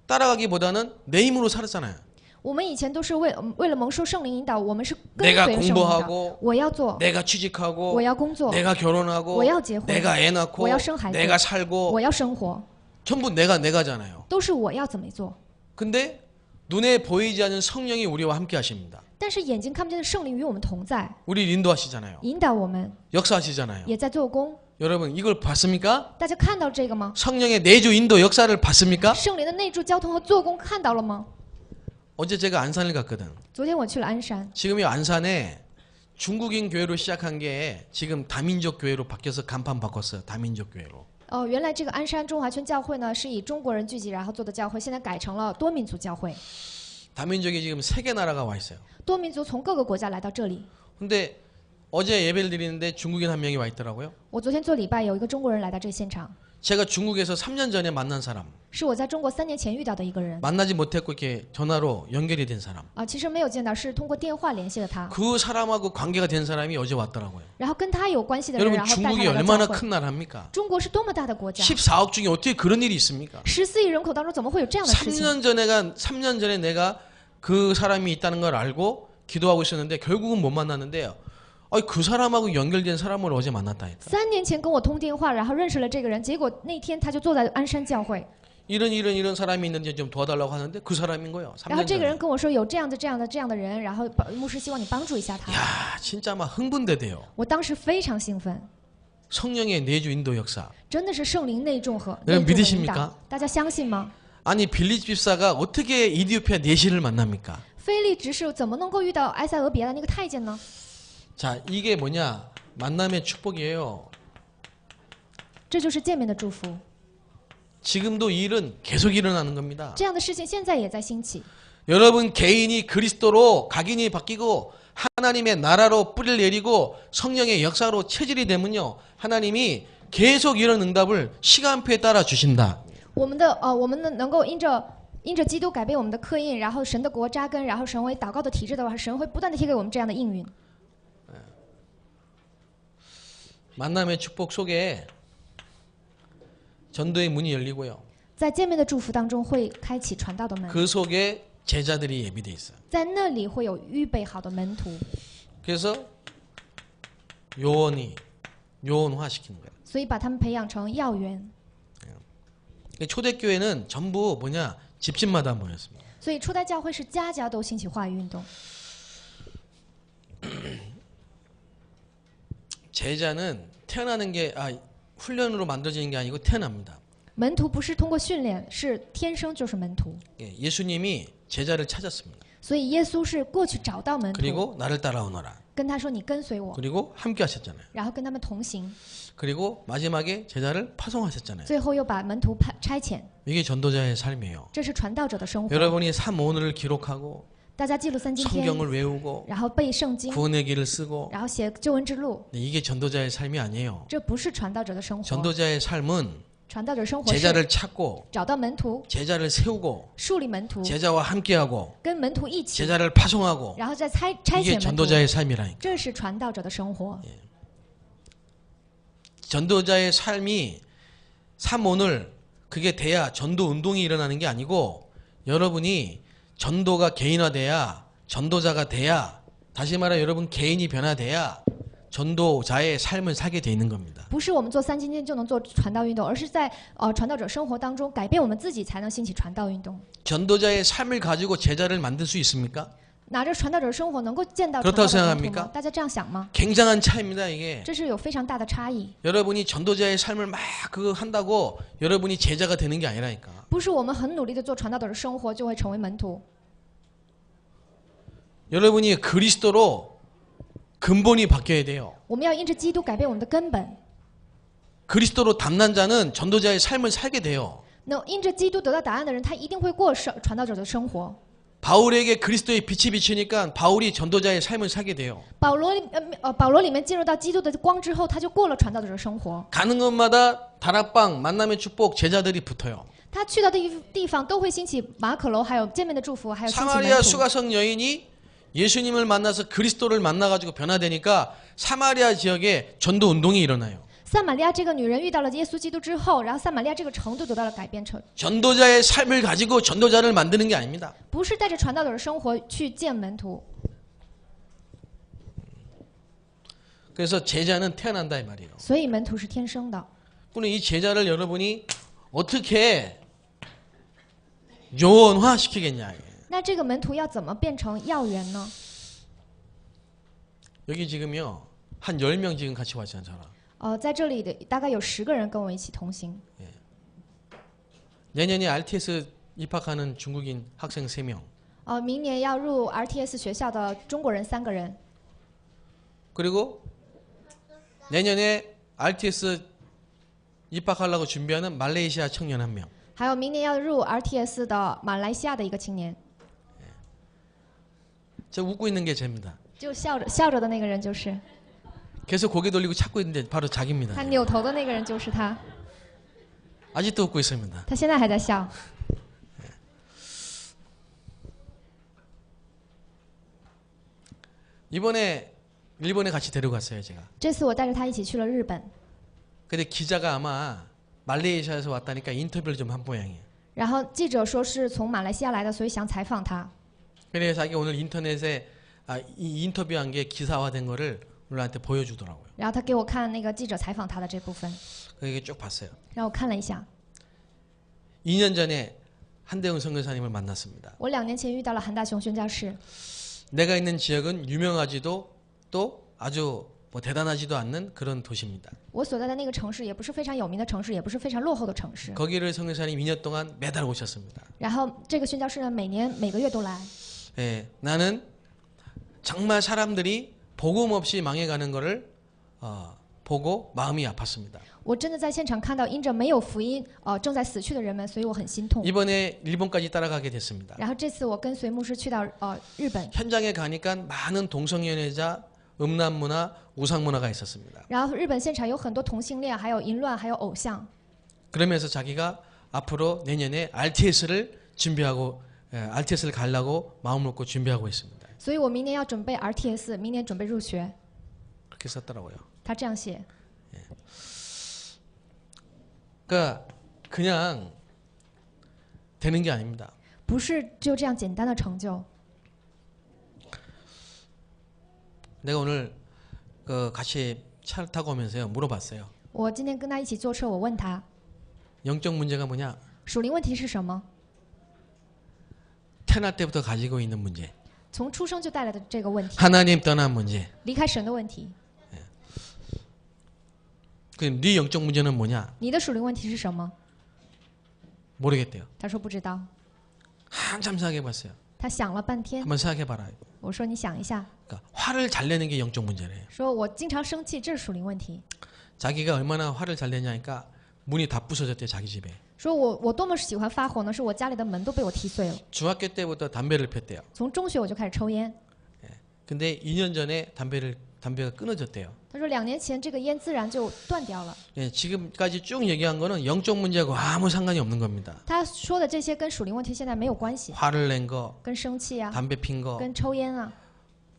따라가기보다는 내 힘으로 살았잖아요. 我们以前都是为了蒙受圣灵引导，我们是跟 내가 随圣灵的 공부하고 。我要做， 내가 취직하고 我要工作， 내가 결혼하고 我要结婚， 내가 애 낳고 我要生孩子， 내가 살고 我要生活， 전부 내가잖아요. 都是我要怎么做。 근데 눈에 보이지 않는 성령이 우리와 함께 하십니다. 但是眼睛看不见的圣灵与我们同在， 우리 인도하시잖아요. 引导我们， 역사하시잖아요. 也在做工。 여러분 이걸 봤습니까? 大家看到这个吗？ 성령의 내주 인도 역사를 봤습니까? 圣灵的内助交通和做工看到了吗？ 어제 제가 안산을 갔거든. 昨天我去了鞍山， 지금 이 안산에 중국인 교회로 시작한 게 지금 다민족 교회로 바뀌어서 간판 바꿨어요. 다민족 교회로. 原来这个鞍山中华圈教会呢是以中国人聚集然后做的教会，现在改成了多民族教会。 다민족이 지금 3개 나라가 와 있어요. 多民族从各个国家来到这里。 근데 어제 예배를 드리는데 중국인 한 명이 와 있더라고요. 我昨天做礼拜，有一个中国人来到这现场， 제가 중국에서 3년 전에 만난 사람. 是我在中国3年前遇到的一个人。 만나지 못했고 이렇게 전화로 연결이 된 사람. 其实没有见到，是通过电话联系的他。 그 사람하고 관계가 된 사람이 어제 왔더라고요. 然后跟他有关系的人， 여러분 然后带 중국이 他来到 얼마나 教会。 큰 나라입니까? 中国是多么大的国家， 14억 중에 어떻게 그런 일이 있습니까? 14亿人口当中怎么会有这样的事情？ 3년 전에 내가 그 사람이 있다는 걸 알고 기도하고 있었는데 결국은 못 만났는데요. 그 사람하고 연결된 사람을 어제 만났다니까. 3年前跟我通电话，然后认识了这个人，结果那天他就坐在鞍山教会， 이런 사람이 있는데 좀 도와달라고 하는데 그 사람인 거예요. 然后 3년 这个人 전에. 跟我说有这样的人，然后牧师希望你帮助一下他。 야, 진짜 막 흥분되대요. 我当时非常兴奋， 성령의 내주 인도 역사. 真的是圣灵内重和 여러분 内重的引 믿으십니까 导，大家相信吗？ 아니 빌립 집사가 어떻게 이디오피아 내시를 만납니까? 菲利执事怎么能够遇到埃塞俄比亚的那个太监呢？ 자, 이게 뭐냐? 만남의 축복이에요. 这就是见面的祝福。 지금도 이 일은 계속 일어나는 겁니다. 这样的事情现在也在兴起。 여러분 개인이 그리스도로 각인이 바뀌고 하나님의 나라로 뿌리를 내리고 성령의 역사로 체질이 되면요. 하나님이 계속 이런 응답을 시간표에 따라 주신다. 我们能够因着基督改变我们的刻印，然后神的国扎根，然后成为祷告的体制的话，神会不断的贴给我们这样的应允。 만남의 축복 속에 전도의 문이 열리고요. 在见面的祝福当中会开启传道的门， 그 속에 제자들이 예비돼 있어요. 在那里会有预备好的门徒， 그래서 요원화시키는 거예요. 所以把他们培养成要员。 초대교회는 전부 뭐냐? 집집마다 모였습니다. 所以初代教会是家家都兴起化育运动。 제자는 태어나는 게 훈련으로 만들어지는 게 아니고 태어납니다. 门徒不是通过训练，是天生就是门徒。 예수님이 제자를 찾았습니다. 所以耶稣是过去找到门徒， 그리고 나를 따라오너라. 跟他说：“你跟随我。” 그리고 함께 하셨잖아요. 然后跟他们同行， 그리고 마지막에 제자를 파송하셨잖아요. 最后又把门徒差遣。 이게 전도자의 삶이에요. 这是传道者的生活。 여러분이 삶 오늘을 기록하고 大家记录三今天， 성경을 외우고 然后背圣经， 구원의 길을 쓰고 然后写救恩之路， 이게 전도자의 삶이 아니에요. 这不是传道者的生活。 전도자의 삶은 传道者生活是 제자를 찾고 找到门徒， 제자를 세우고 树立门徒， 제자와 함께하고 跟门徒一起， 제자를 파송하고 然后再差 이게 遣门徒。 전도자의 삶이라니까. 这是传道者的生活。 전도자의 삶이 삶 오늘 그게 돼야 전도 운동이 일어나는 게 아니고 여러분이 전도가 개인화돼야 전도자가 돼야 다시 말해 여러분 개인이 변화돼야 전도자의 삶을 살게 돼 있는 겁니다. 不是我们做三今天就能做传道运动，而是在传道者生活当中改变我们自己，才能兴起传道运动。 전도자의 삶을 가지고 제자를 만들 수 있습니까? 拿着传道者生活能够见到 그렇다고 传道者门徒 생각합니까 吗？大家这样想吗？ 굉장한 차이입니다 이게. 这是有非常大的差异。 여러분이 전도자의 삶을 막 그거 한다고 여러분이 제자가 되는 게 아니라니까. 不是我们很努力的做传道者的生活就会成为门徒。 여러분이 그리스도로 근본이 바뀌어야 돼요. 我们要因着基督改变我们的根本。 그리스도로 담난 자는 전도자의 삶을 살게 돼요. 那因着基督得到答案的人，他一定会过传道者的生活。 바울에게 그리스도의 빛이 비치니까 바울이 전도자의 삶을 살게 돼요. 保罗里面进入到基督的光之后，他就过了传道者的生活。 가는 곳마다 다락방 만남의 축복 제자들이 붙어요. 他去到的地方都会兴起马可楼，还有见面的祝福，还有兴起门 사마리아 徒。 수가성 여인이 예수님을 만나서 그리스도를 만나가지고 변화되니까 사마리아 지역에 전도 운동이 일어나요. 撒玛利亚这个女人遇到了耶稣基督之后，然后撒玛利亚这个城都得到了改变， 전도자의 삶을 가지고 전도자를 만드는 게 아닙니다. 不是带着传道者的生活去见门徒。 그래서 제자는 태어난다 이 말이에요. 所以门徒是天生的。 그럼 이 제자를 여러분이 어떻게 요원화시키겠냐. 那这个门徒要怎么变成要员呢？ 여기 지금요 한 10명 지금 같이 왔잖아요. 在这里的大概有10个人跟我一起同行。 내년에 RTS 입학하는 중국인 학생 3명. 明年要入 RTS 学校的中国人3个人， 그리고 내년에 RTS 입학하려고 준비하는 말레이시아 청년 1명. 还有明年要入 RTS 的马来西亚的一个青年。 저 웃고 있는 게 쟤입니다. 就笑着的那个人就是 계속 고개 돌리고 찾고 있는데 바로 자기입니다. 他，扭头的那个人就是他， 아직도 웃고 있습니다. 他现在还在笑。 이번에 일본에 같이 데려갔어요, 제가. 这次我带着他一起去了日本， 근데 기자가 아마 말레이시아에서 왔다니까 인터뷰를 좀 한 모양이에요. 然后记者说是从马来西亚来的，所以想采访他。 그래서 자기 오늘 인터넷에 이 인터뷰한 게 기사화된 거를 우리한테 보여주더라고요. 然后他给我看那个记者采访他的这部分， 그게 쭉 봤어요. 让我看了一下。 2년 전에 한대훈 선교사님을 만났습니다. 我2年前遇到了韩大雄宣教士， 내가 있는 지역은 유명하지도 또 아주 뭐 대단하지도 않는 그런 도시입니다. 我所在的那个城市也不是非常有名的城市，也不是非常落后的城市。 거기를 선교사님 2년 동안 매달 오셨습니다. 然后这个宣教士呢，每个月都来。 예, 나는 정말 사람들이 복음 없이 망해가는 거를 보고 마음이 아팠습니다. 我真的在现场看到因着没有福音，正在死去的人们，所以我很心痛。 이번에 일본까지 따라가게 됐습니다. 然后这次我跟随牧师去到日本， 현장에 가니까 많은 동성연애자, 음란문화, 우상문화가 있었습니다. 然后日本现场有很多同性恋，还有淫乱，还有偶像。 그러면서 자기가 앞으로 내년에 RTS를 준비하고 RTS를 가려고 마음 먹고 준비하고 있습니다. 所以我明年要准备 RTS， 明年准备入学。 그렇게 썼더라고요. 他这样写， 그러니까 그냥 되는 게 아닙니다. 不是就这样简单的成就。 내가 오늘 같이 차를 타고 오면서요 물어봤어요. 我今天跟他一起坐车，我问他 영적 문제가 뭐냐? 属灵问题是什么？ 태어날 때부터 가지고 있는 문제. 从出生就带来的这个问题， 하나님 떠난 문제. 离开神的问题。 네 영적 문제는 뭐냐? 你的属灵问题是什么？ 모르겠대요. 他说不知道。 한참 생각해봤어요. 他想了半天， 한번 생각해봐라. 我说你想一下， 그러니까 화를 잘 내는 게 영적 문제래요. 说我经常生气，这是属灵问题。 자기가 얼마나 화를 잘 내냐니까 문이 다 부서졌대요 자기 집에. 说我多么喜欢发火呢？是我家里的门都被我踢碎了。 중학교 때부터 담배를 폈대요. 从中学我就开始抽烟。 근데 2년 전에 담배가 끊어졌대요. 他说2年前这个烟自然就断掉了。 예, 지금까지 쭉 얘기한 거는 영적 문제하고 아무 상관이 없는 겁니다. 他说的这些跟属灵问题现在没有关系， 화를 낸 거, 跟生气啊， 담배 핀 거, 跟抽烟啊，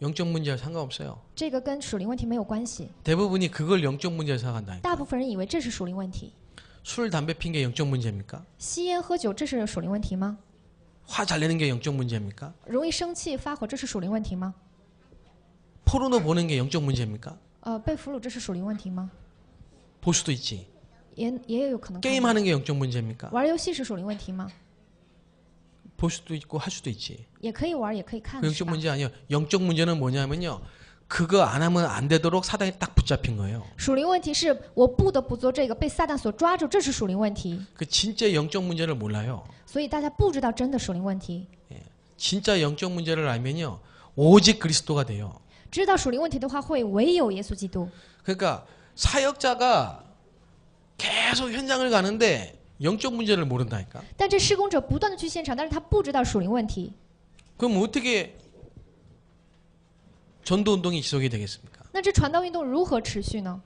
영적 문제와 상관없어요. 这个跟属灵问题没有关系。 대부분이 그걸 영적 문제로 생각한다. 大部分人以为这是属灵问题。 술, 담배 핀 게 영적 문제입니까? 吸烟喝酒这是属灵问题吗？ 화 잘 내는 게 영적 문제입니까? 容易生气发火这是属灵问题吗？ 포르노 보는 게 영적 문제입니까? 被俘虏这是属灵问题吗？ 볼 수도 있지. 也有可能看到。 게임하는 게 영적 문제입니까? 玩游戏是属灵问题吗？ 볼 수도 있고 할 수도 있지. 也可以玩，也可以看， 그 是 영적 吧？ 문제 아니에요. 영적 문제는 뭐냐면요. 그거 안 하면 안 되도록 사단이 딱 붙잡힌 거예요. 属灵问题是我不得不做这个，被撒旦所抓住，这是属灵问题。 그 진짜 영적 문제를 몰라요. 所以大家不知道真的属灵问题。 진짜 영적 문제를 알면요. 오직 그리스도가 돼요. 知道属灵问题的话，会唯有耶稣基督。 그러니까 사역자가 계속 현장을 가는데 영적 문제를 모른다니까. 但这施工者不断的去现场，但是他不知道属灵问题。 그럼 어떻게 전도 운동이 지속이 되겠습니까? 那这传道运动如何持续呢？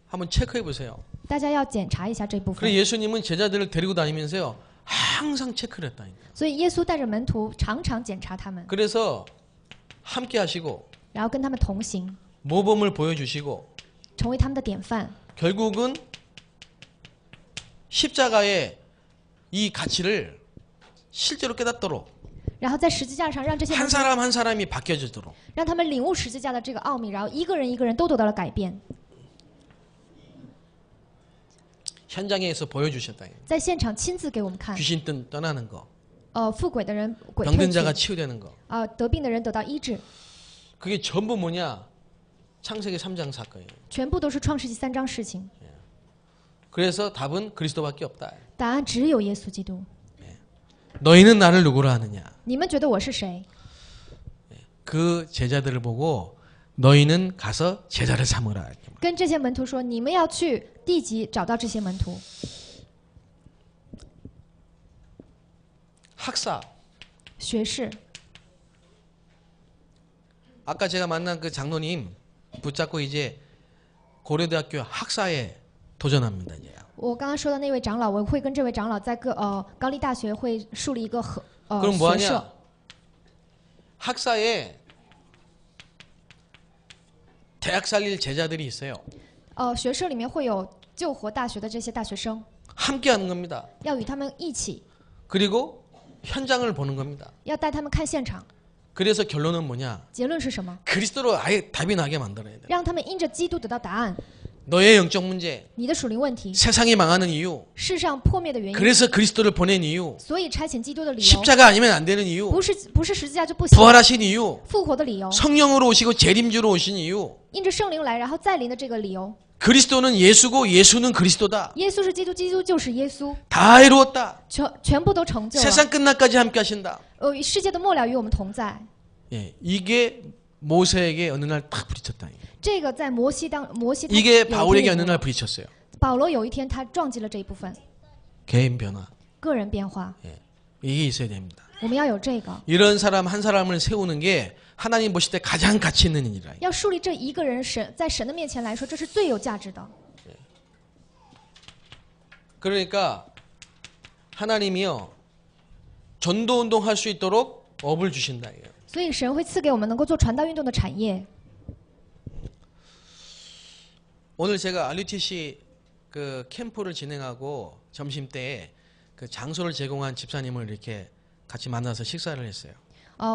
한번 체크해 보세요. 大家要检查一下这部 그래 分。 예수님은 제자들을 데리고 다니면서요. 항상 체크를 했다니까. 所以耶稣带着门徒常常检查他们， 그래서 함께 하시고 然后跟他们同行， 모범을 보여주시고 成为他们的典范。 결국은 십자가의 이 가치를 실제로 깨닫도록 然后在十字架上让这些 한 门徒 사람 한 사람이 바뀌어지도록 让他们领悟十字架的这个奥秘，然后一个人一个人都得到了改变， 현장에서 보여주셨다. 在现场亲自给我们看。 귀신 떠나는 거, 附鬼的人鬼退 병든 자가 去， 치유되는 거. 得病的人得到医治， 그게 전부 뭐냐? 창세기 3장 사건이에요. 全部都是创世纪3章事情。 그래서 답은 그리스도밖에 없다. 答案只有耶稣基督。 너희는 나를 누구라 하느냐? 你们觉得我是谁？ 그 제자들을 보고 너희는 가서 제자를 삼으라. 이렇게. 跟这些门徒说，你们要去地级找到这些门徒。 학사. 学士， 아까 제가 만난 그 장로님 붙잡고 이제 고려대학교 학사에 도전합니다. 이제. 我刚刚说的那位长老，我会跟这位长老在高丽大学会树立一个그럼 学 뭐하냐? 社。 학사에 대학 살릴 제자들이 있어요. 学社里面会有救活大学的这些大学生， 함께 하는 겁니다. 要与他们一起， 그리고 현장을 보는 겁니다. 要带他们看现场。 그래서 결론은 뭐냐? 结论是什么？ 그리스도로 아예 답이 나게 만들어야 돼. 让他们因着基督得到答案。 너의 영적 문제, 你的属灵问题， 세상이 망하는 이유, 世上破灭的原因， 그래서 그리스도를 보낸 이유, 所以差遣基督的理由， 십자가 아니면 안 되는 이유, 不是十字架就不行， 부활하신 이유, 复活的理由， 성령으로 오시고 재림주로 오신 이유. 因着圣灵来，然后再临的这个理由。 그리스도는 예수고 예수는 그리스도다. 耶稣是基督，基督就是耶稣， 다 이루었다. 全部都成就了。 세상 끝날까지 함께 하신다. 世界的末了与我们同在。 예, 이게 모세에게 어느 날 탁 부딪혔다. 这个在摩西他 이게 有 바울에게 一 어느 天 날 부딪혔어요. 保罗有一天他撞击了这一部分 개인 변화. 个人变化， 예, 이게 있어야 됩니다. 我们要有这个， 이런 사람 한 사람을 세우는 게 하나님 보실 때 가장 가치 있는 일이라. 要树立这一个人，在神的面前来说，这是最有价值的。 그러니까 하나님이요 전도 운동할 수 있도록 업을 주신다. 이거예요. 所以神会赐给我们能够做传道运动的产业。 오늘 제가 RUTC 그 캠프를 진행하고 점심 때에 그 장소를 제공한 집사님을 이렇게 같이 만나서 식사를 했어요.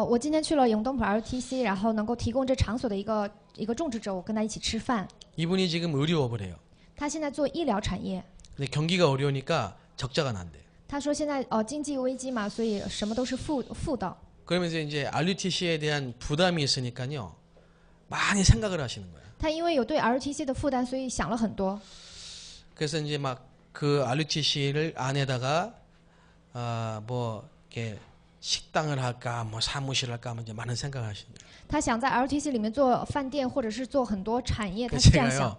我今天去了永东浦 RTC， 然后能够提供这场所的一个种植者，我跟他一起吃饭。 이분이 지금 의료업을 해요. 他现在做医疗产业， 근데 경기가 어려우니까 적자가 난대요. 他说现在经济危机嘛，所以什么都是负的。 그러면서 이제 RUTC에 대한 부담이 있으니까요 많이 생각을 하시는 거예요. 他因为有对 RTC 的负担，所以想了很多。 그래서 이제 막 그 RUTC를 안에다가 뭐 이렇게 식당을 할까, 뭐 사무실을 할까, 뭐 이제 많은 생각을 하시는 거예요. 他想在 RTC 里面做饭店，或者是做很多产业，他是这样想。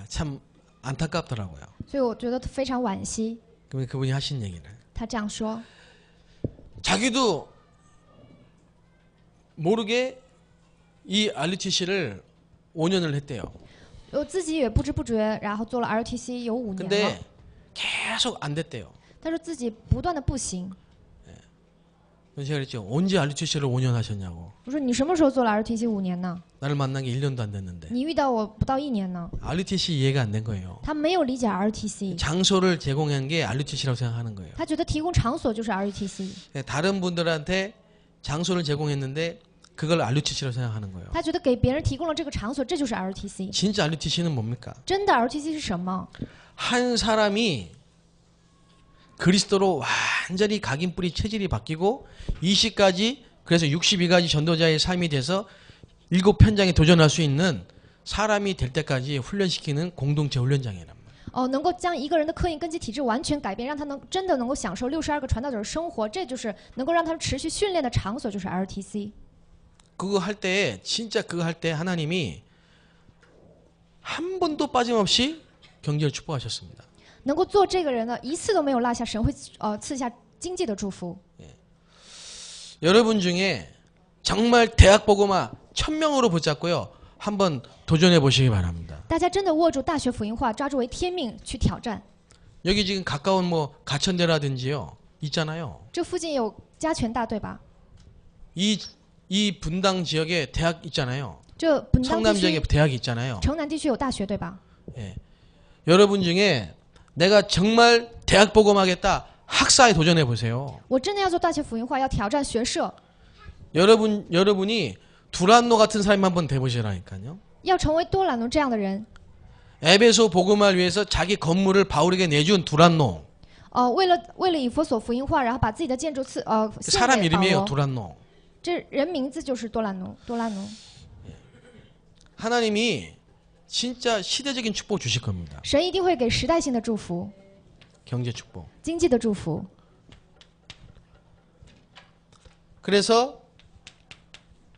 참 안타깝더라고요. 所以我觉得非常惋惜。 그러면 그분이 하신 얘기를 他这样说， 자기도 모르게 이 RUTC를 5년을 했대요. 我自己也不知不觉，然后做了 RTC 有5年了。 근데 계속 안 됐대요. 他说自己不断的不行。 그래서 제가 그랬죠. 언제 RUTC를 5년 하셨냐고. 我说你什么时候做了 RTC 5年呢？ 나를 만난 게 1년도 안 됐는데. 你遇到我不到1年呢。 RUTC 이해가 안 된 거예요. 他没有理解 RTC， 장소를 제공한 게 RUTC라고 생각하는 거예요. 他觉得提供场所就是 RTC， 다른 분들한테 장소를 제공했는데 그걸 RUTC라고 생각하는 거예요. 他觉得给别人提供了这个场所，这就是 RTC。 진짜 RUTC는 뭡니까? 真的 RTC 是什么？ 한 사람이 그리스도로 완전히 각인뿌리 체질이 바뀌고 20가지 그래서 62가지 전도자의 삶이 돼서 7현장에 도전할 수 있는 사람이 될 때까지 훈련시키는 공동체 훈련장이란 말이에요. 能够将一个人的刻印根基体质完全改变，让他真的能够享受62个传道者的生活，这就是能够让他持续训练的场所，就是 RTC。 그거 할 때 진짜 그거 할 때 하나님이 한 번도 빠짐없이 경제를 축복하셨습니다. 能够做这个人呢，一次都没有落下，神会赐下经济的祝福。 여러분 중에 정말 대학 복음화 1000명으로 붙잡고요. 한번 도전해 보시기 바랍니다. 大家真的握住大学福音化，抓住为天命去挑战。 여기 지금 가까운 뭐 가천대라든지요. 있잖아요. 这附近有嘉泉大对吧？ 이 분당 지역에 대학 있잖아요. 这本当 성남 地 지역에 区、 대학이 있잖아요. 城南地区有大学对吧？ 예. 여러분 중에 내가 정말 대학 복음하겠다. 학사에 도전해 보세요. 我真的要做大学福音化，要挑战学社， 여러분이 두란노 같은 사람 한번 돼 보시라니까요. 要成为多兰奴这样的人。 에베소 복음화를 위해서 자기 건물을 바울에게 내준 두란노. 为了以弗所福音化，然后把自己的建筑献 사람 给保 이름이에요. 罗。 두란노. 这人名字就是多兰奴。 하나님이 진짜 시대적인 축복 주실 겁니다. 神一定会给时代性的祝福， 경제 축복. 经济的祝福。 그래서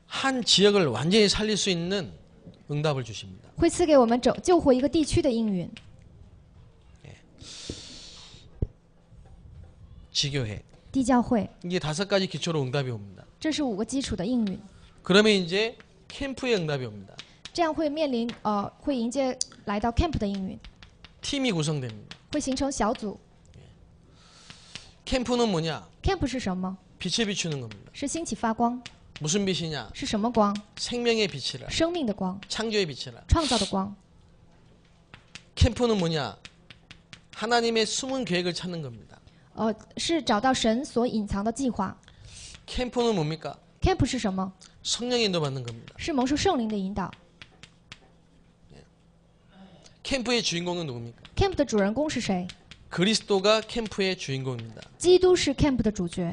한 지역을 완전히 살릴 수 있는 응답을 주십니다. 会赐给我们救活一个地区的应允。 지교회. 地教会， 이게 5가지 기초로 응답이 옵니다. 这是5个基础的应允， 그러면 이제 캠프의 응답이 옵니다. 这样会面临会迎接来到 camp 的应允， 팀이 구성됩니다. 会形成小组。 캠프는 뭐냐? camp 是什么？ 빛을 비추는 겁니다. 是兴起发光， 무슨 빛이냐? 是什么光？ 생명의 빛이라. 生命的光， 창조의 빛이라. 创造的光。 캠프는 뭐냐? 하나님의 숨은 계획을 찾는 겁니다. 是找到神所隐藏的计划。 캠프는 뭡니까? camp 是什么？ 성령의 인도받는 겁니다. 是蒙受圣灵的引导。 캠프의 주인공은 누굽니까? camp 的主人公是谁？ 그리스도가 캠프의 주인공입니다. 基督是 camp 的主角。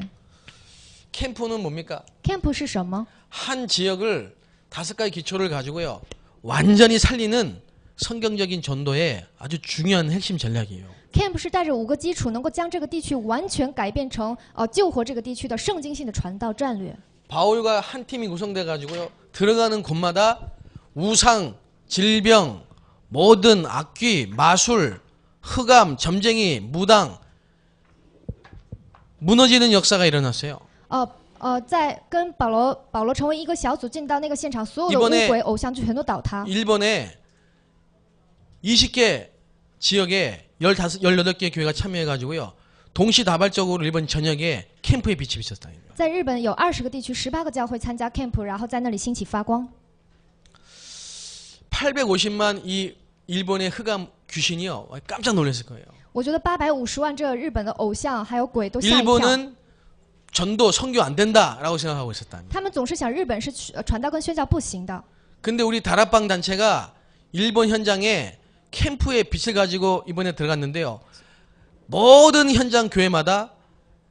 캠프는 뭡니까? camp 是什么？ 한 지역을 5가지 기초를 가지고요. 완전히 살리는 성경적인 전도의 아주 중요한 핵심 전략이에요. camp 是带着5个基础，能够将这个地区完全改变成救活这个地区的圣经性的传道战略。 바울과 한 팀이 구성돼 가지고요. 들어가는 곳마다 우상, 질병, 모든 악귀, 마술, 흑암, 점쟁이, 무당 무너지는 역사가 일어났어요. 在跟保罗成为一个小组进到那个现场，所有的 이번에 污鬼偶像就全都倒塌。 일본에 20개 지역에 18개 교회가 참여해 가지고요. 동시다발적으로 일본 전역에 캠프에 빛이 비쳤다. 在日本有20个地区18个教会参加 camp， 然后在那里兴起发光。 850만 이 일본의 흑암 귀신이요. 깜짝 놀랐을 거예요. 我觉得850万这日本的偶像还有鬼都吓一跳。 일본은 전도 선교 안 된다라고 생각하고 있었답니다. 他们总是想日本是传道跟宣教不行的。 근데 우리 다락방 단체가 일본 현장에 캠프에 빛을 가지고 이번에 들어갔는데요. 모든 현장 교회마다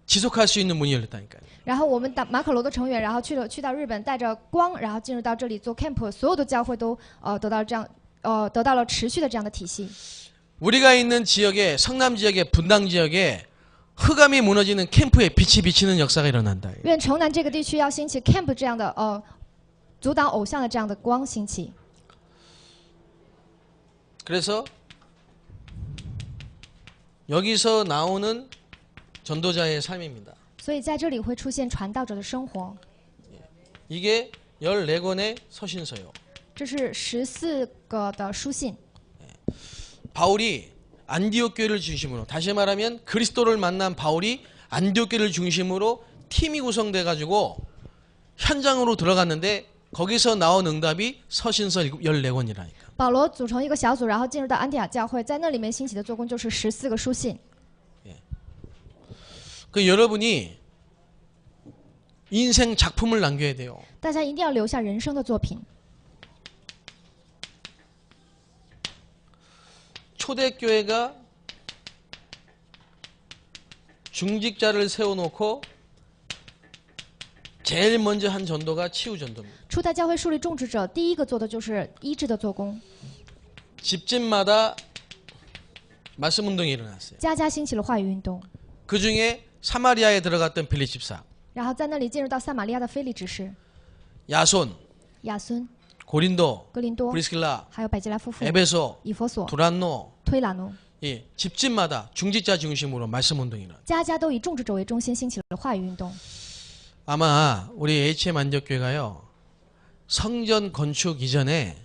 지속할 수 있는 문이 열렸다니까요. 然后我们马可罗的成员，然后去到日本，带着光，然后进入到这里做 camp， 所有的教会都得到了持续的这样的体系。 우리가 있는 지역에 성남 지역에 분당 지역에 흑암이 무너지는 캠프에 빛이 비치는 역사가 일어난다. 愿城南这个地区要兴起 camp 这样的阻挡偶像的这样的光兴起。 그래서 여기서 나오는 전도자의 삶입니다. 所以在这里会出现传道者的生活。 이게 14권의 서신서요. 这是14个的书信。 바울이 안디옥 교회를 중심으로, 다시 말하면 그리스도를 만난 바울이 안디옥 교회를 중심으로 팀이 구성돼 가지고 현장으로 들어갔는데 거기서 나온 응답이 서신서 14권이라니까. 保罗组成一个小组，然后进入到安提亚教会，在那里面兴起的做工就是14个书信。 그 여러분이 인생 작품을 남겨야 돼요. 大家一定要留下人生的作品。 초대교회가 중직자를 세워놓고 제일 먼저 한 전도가 치유 전도입니다. 初代教会树立种植者，第一个做的就是医治的做工。 집집마다 말씀 운동이 일어났어요. 家家兴起了话语运动， 그 중에 사마리아에 들어갔던 빌립 집사, 然后在那里进入到撒玛利亚的腓利执事、 야손, 亚孙、 고린도, 格林多， 브리스길라, 还有百基拉夫妇、 에베소, 以弗所、 두란노, 推拉诺， 예, 집집마다 중직자 중심으로 말씀 운동이 일어났어요. 家家都以种植者为中心兴起了话语运动。 아마 우리 HM 안적교회가요, 성전 건축 이전에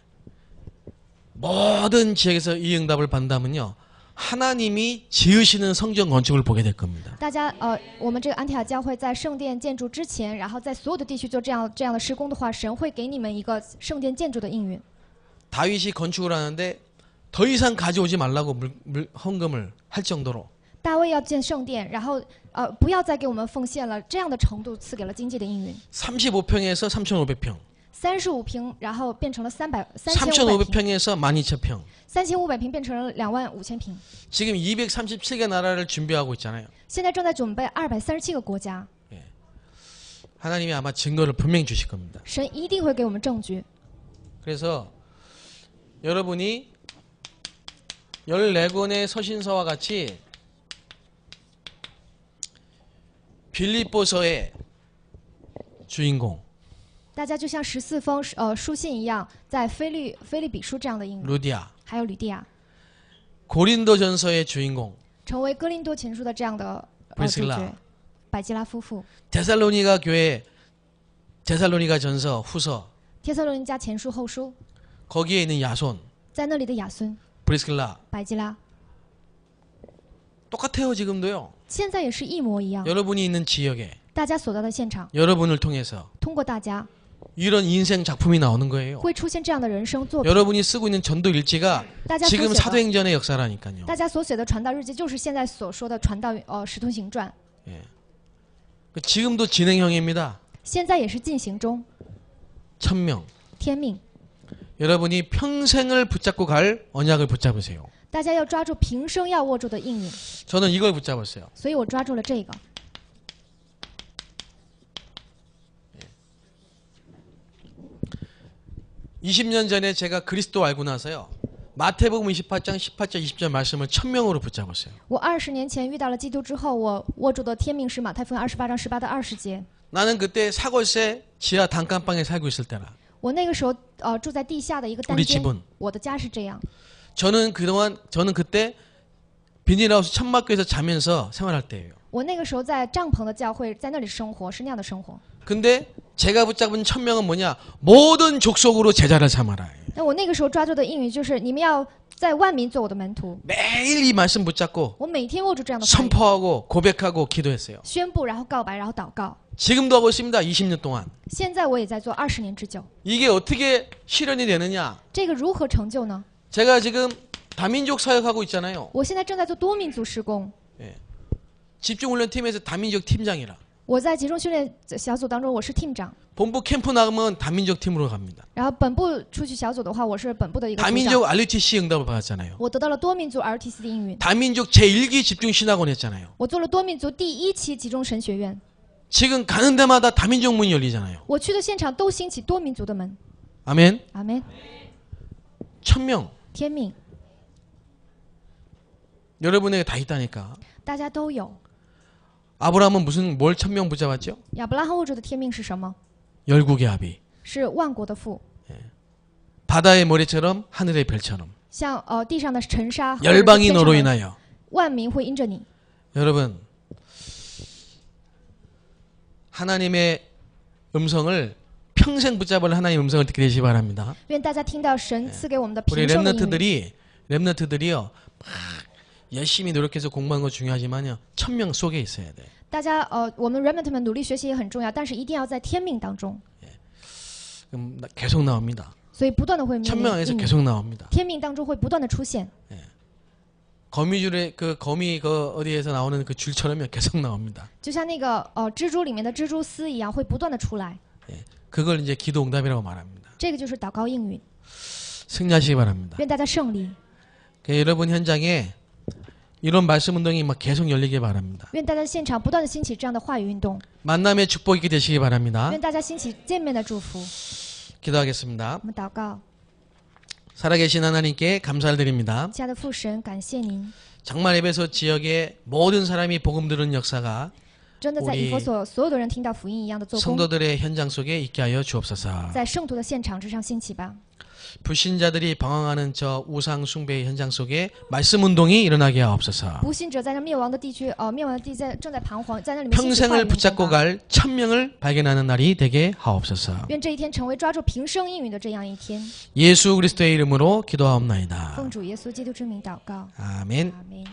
모든 지역에서 이 응답을 받는다면요, 하나님이 지으시는 성전 건축을 보게 될 겁니다. 大家我们这个安提亚教会在圣殿建筑之前，然后在所有的地区做这样的施工的话，神会给你们一个圣殿建筑的应允。 다윗이 건축을 하는데 더 이상 가져오지 말라고 헌금을 할 정도로 大卫要建圣殿，然后不要再给我们奉献了，这样的程度赐给了经济的应允。 35평에서 3,500평, 35平，然后变成了3500平， 3,500평에서 12,000평. 3500平变成了25000平。 지금 237개 나라를 준비하고 있잖아요. 现在正在准备237个国家， 하나님이 아마 증거를 분명히 주실 겁니다. 神一定会给我们证据。 그래서 여러분이 14권의 서신서와 같이 빌립보서의 주인공 大家就像14封书信一样，在腓立比书这样的应用， 루디아, 还有吕地亚， 고린도전서의 주인공 成为哥林多前书的这样的主 브리스길라 角，百基拉夫妇， 데살로니가 교회 데살로니가 전서 후서 帖撒罗尼迦前书后书， 거기에 있는 야손 在那里的亚孙、 브리스길라 百基拉， 똑같아요. 지금도요. 现在也是一模一样。 여러분이 있는 지역에 大家所到的现场， 여러분을 통해서 通过大家 이런 인생 작품이 나오는 거예요. 会出现这样的人生作品。 여러분이 쓰고 있는 전도 일지가 大家所 지금 写的， 사도행전의 역사라니까요. 大家所写的传道日记，就是现在所说的传道使徒行传， 예. 지금도 진행형입니다. 现在也是进行中。 천명. 天命， 여러분이 평생을 붙잡고 갈 언약을 붙잡으세요. 大家要抓住平生要握住的应允， 저는 이걸 붙잡았어요. 所以我抓住了这个。 20년 전에 제가 그리스도 알고 나서요. 마태복음 28장 18절 20절 말씀을 천명으로 붙잡았어요. 我20年前遇到了基督之后，我握住的天命是马太福音28章18到20节。 나는 그때 사골세 지하 단칸방에 살고 있을 때라. 我那个时候住在地下的一个单 우리 间 집은 ，我的家是这样。 저는 그때 비닐하우스 천막교에서 자면서 생활할 때예요. 我那个时候在帐篷的教会，在那里生活，是那样的生活。 근데 제가 붙잡은 천명은 뭐냐? 모든 족속으로 제자를 삼아라. 那我那个时候抓住的应允就是，你们要在万民做我的门徒。 매일 이 말씀 붙잡고 我每天握住这样的话语， 선포하고 고백하고 기도했어요. 宣布，然后告白，然后祷告。 지금도 하고 있습니다. 20년 동안. 现在我也在做20年之久。 이게 어떻게 실현이 되느냐? 这个如何成就呢？ 제가 지금 다민족 사역하고 있잖아요. 我现在正在做多民族施工。 집중훈련팀에서 다민족 팀장이라. 我在集中训练小组当中，我是 team 长。 본부 캠프 나가면 다민족 팀으로 갑니다. 然后本部出去小组的话，我是本部的一个组长。 다민족 RUTC 응답을 받았잖아요. 我得到了多民族 RTC 的应允。 다민족 제1기 집중신학원 했잖아요. 我做了多民族第1期集中神学院。 지금 가는 데마다 다민족 문이 열리잖아요. 我去的现场都兴起多民族的门。 아멘. 阿门。 천명. 天命， 여러분에게 다 있다니까. 大家都有。 아브라함은 뭘 천명 붙잡았죠? 亚伯拉罕握住的天命是什么？ 열국의 아비. 是万国的父， 바다의 모래처럼 하늘의 별처럼. 像地上的尘沙，或者是 열방이 天上 너로 的 인하여. 万民会因着你。 여러분 하나님의 음성을 평생 붙잡을 하나님의 음성을 듣게 되시기 바랍니다. 愿大家听到神赐给我们的 우리 平生的应允。 랩런트들이요 막 열심히 노력해서 공부하는 거 중요하지만요 천명 속에 있어야 돼. 大家我们 remnant 们努力学习也很重要，但是一定要在天命当中， 그럼 계속 나옵니다. 所以不断的会面 천명 临 안에서 应允， 계속 나옵니다. 天命当中会不断的出现。 거미줄에 그 거미 그 어디에서 나오는 그 줄처럼요 계속 나옵니다. 就像那个蜘蛛里面的蜘蛛丝一样，会不断的出来。 그걸 이제 기도 응답이라고 말합니다. 这个就是祷告应允。 승리하시기 바랍니다. 愿大家胜利， 여러분 현장에 이런 말씀 운동이 막 계속 열리길 바랍니다. 愿大家现场不断的兴起这样的话语运动， 만남의 축복이 있게 되시기 바랍니다. 愿大家兴起见面的祝福。 기도하겠습니다. 我们祷告， 살아계신 하나님께 감사를 드립니다. 亲爱的父神，感谢您， 정말 에베소 지역의 모든 사람이 복음 들은 역사가 真的在以弗所所有的人听到福音一样的做工， 성도들의 현장 속에 있게 하여 주옵소서. 在圣徒的现场之上兴起吧。 불신자들이 방황하는 저 우상 숭배의 현장 속에 말씀 운동이 일어나게 하옵소서. 不信者在那灭亡的地区，灭亡的地在正在彷徨，在那里面兴起话 평생을 语运动 붙잡고 吧。 갈 천명을 발견하는 날이 되게 하옵소서. 愿这一天成为抓住平生应允的这样一天。 예수 그리스도의 이름으로 기도하옵나이다. 奉主耶稣基督之名祷告， 아멘. 阿门。